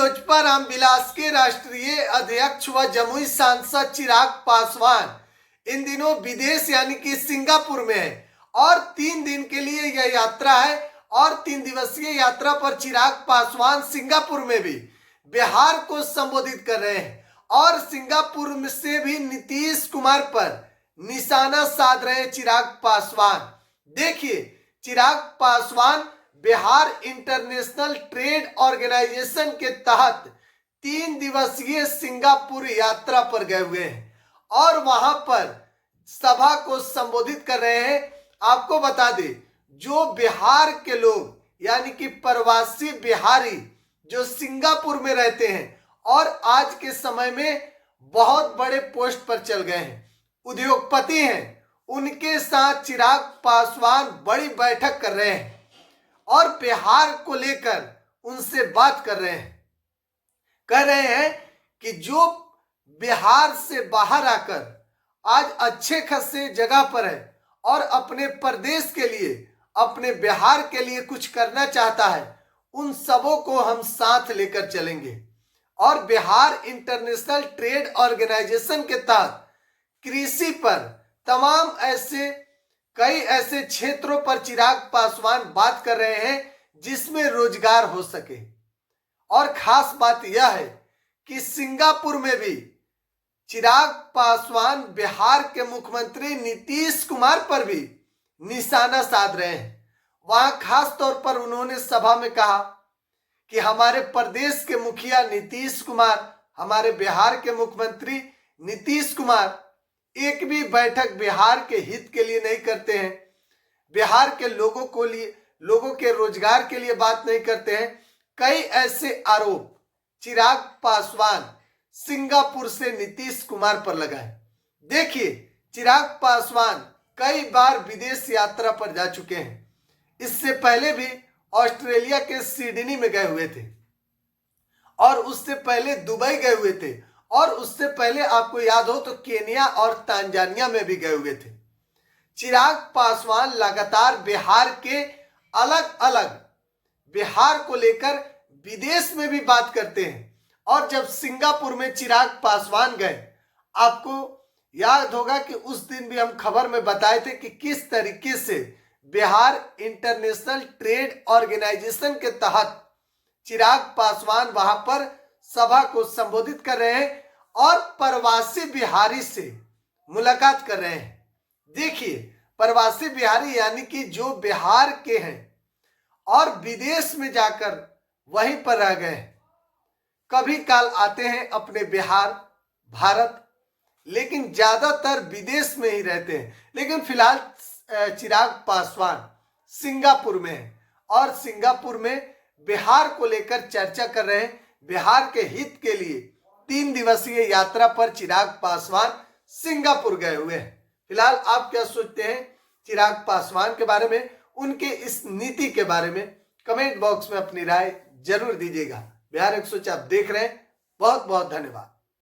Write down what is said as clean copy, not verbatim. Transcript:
लोजपा रामविलास के राष्ट्रीय अध्यक्ष व जमुई सांसद चिराग पासवान इन दिनों विदेश यानी कि सिंगापुर में है और 3 दिन के लिए यह यात्रा है और 3 दिवसीय यात्रा पर चिराग पासवान सिंगापुर में भी बिहार को संबोधित कर रहे हैं और सिंगापुर में से भी नीतीश कुमार पर निशाना साध रहे चिराग पासवान। देखिए, Chirag Paswan Bihar international trade organisation के तहत 3 दिवसीय सिंगापुर यात्रा पर गए हुए हैं और वहां पर सभा को संबोधित कर रहे हैं। आपको बता दें, जो बिहार के लोग यानी कि प्रवासी बिहारी जो सिंगापुर में रहते हैं और आज के समय में बहुत बड़े पोस्ट पर चल गए हैं, उद्योगपति हैं, उनके साथ चिराग पासवान बड़ी बैठक कर रहे हैं और बिहार को लेकर उनसे बात कर रहे हैं। कह रहे हैं कि जो बिहार से बाहर आकर आज अच्छे खासे जगह पर है और अपने प्रदेश के लिए, अपने बिहार के लिए कुछ करना चाहता है, उन सबों को हम साथ लेकर चलेंगे। और बिहार इंटरनेशनल ट्रेड ऑर्गेनाइजेशन के तहत कृषि पर तमाम कई ऐसे क्षेत्रों पर चिराग पासवान बात कर रहे हैं जिसमें रोजगार हो सके। और खास बात यह है कि सिंगापुर में भी चिराग पासवान बिहार के मुख्यमंत्री नीतीश कुमार पर भी निशाना साध रहे हैं। वहां खास तौर पर उन्होंने सभा में कहा कि हमारे प्रदेश के मुखिया नीतीश कुमार, हमारे बिहार के मुख्यमंत्री नीतीश कुमार एक भी बैठक बिहार के हित के लिए नहीं करते हैं, बिहार के लोगों के रोजगार के लिए बात नहीं करते हैं। कई ऐसे आरोप चिराग पासवान सिंगापुर से नीतीश कुमार पर लगाए। देखिए, चिराग पासवान कई बार विदेश यात्रा पर जा चुके हैं। इससे पहले भी ऑस्ट्रेलिया के सिडनी में गए हुए थे और उससे पहले दुबई गए हुए थे और उससे पहले आपको याद हो तो केन्या और तांजानिया में भी गए हुए थे। चिराग पासवान लगातार बिहार के अलग अलग बिहार को लेकर विदेश में भी बात करते हैं और जब सिंगापुर में चिराग पासवान गए, आपको याद होगा कि उस दिन भी हम खबर में बताए थे कि किस तरीके से बिहार इंटरनेशनल ट्रेड ऑर्गेनाइजेशन के तहत चिराग पासवान वहां पर सभा को संबोधित कर रहे हैं और प्रवासी बिहारी से मुलाकात कर रहे हैं। देखिए, प्रवासी बिहारी यानी कि जो बिहार के हैं और विदेश में जाकर वहीं पर रह गए हैं, कभी काल आते हैं अपने बिहार भारत, लेकिन ज्यादातर विदेश में ही रहते हैं। लेकिन फिलहाल चिराग पासवान सिंगापुर में है और सिंगापुर में बिहार को लेकर चर्चा कर रहे हैं। बिहार के हित के लिए 3 दिवसीय यात्रा पर चिराग पासवान सिंगापुर गए हुए हैं। फिलहाल आप क्या सोचते हैं चिराग पासवान के बारे में, उनके इस नीति के बारे में? कमेंट बॉक्स में अपनी राय जरूर दीजिएगा। बिहार 104 आप देख रहे हैं। बहुत बहुत धन्यवाद।